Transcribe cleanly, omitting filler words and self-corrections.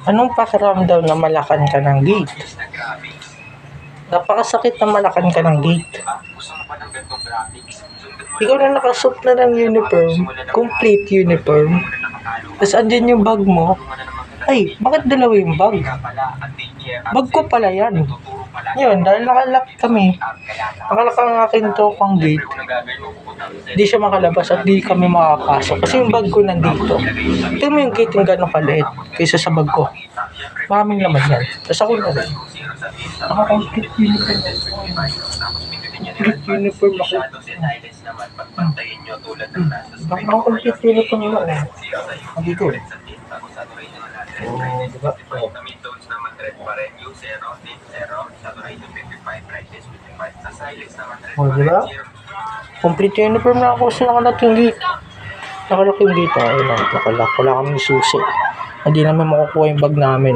Anong pakiramdam na malakan ka ng gate? Napakasakit na malakan ka ng gate. Ikaw na nakasuot na ng uniform, complete uniform. Tapos andyan yung bag mo. Ay, bakit dalawa yung bag? Bag ko pala yan. Yun, dahil nakalak kami. Nakalak ang akin to pang gate. Di siya makalabas at di kami makapasok. Kasi yung bag ko nandito. Tingnan mo yung gate yung gano'ng kaliit kaysa sa bag ko. Maraming laman yan. Tapos ako na rin. Naka-complete uniform. Complete uniform ako. Naka-complete uniform mo eh. Nandito eh. Diba? Diba? Complete uniform na ako sa nakalak yung gate. Nakalak yung gate. Ayun lang, nakalak. Wala kaming susi. Hindi namin makukuha yung bag namin.